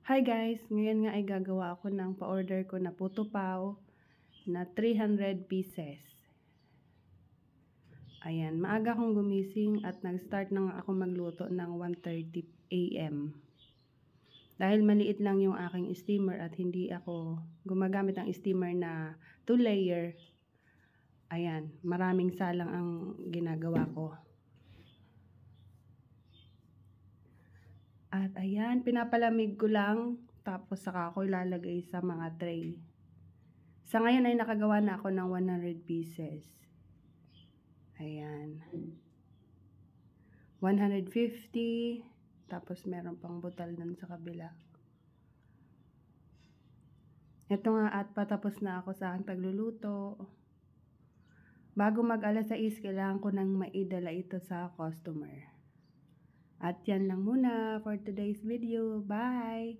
Hi guys! Ngayon nga ay gagawa ako ng pa-order ko na puto pao na 300 pieces. Ayan, maaga akong gumising at nag-start na nga ako magluto ng 1:30 AM. Dahil maliit lang yung aking steamer at hindi ako gumagamit ng steamer na 2-layer. Ayan, maraming salang ang ginagawa ko. At ayan, pinapalamig ko lang tapos saka ako ilalagay sa mga tray. Sa ngayon ay nakagawa na ako ng 100 pieces. Ayan. 150. Tapos meron pang butal dun sa kabila. Ito nga at patapos na ako sa aking pagluluto. Bago mag alas 6, kailangan ko nang maidala ito sa customer. At yan lang muna for today's video. Bye!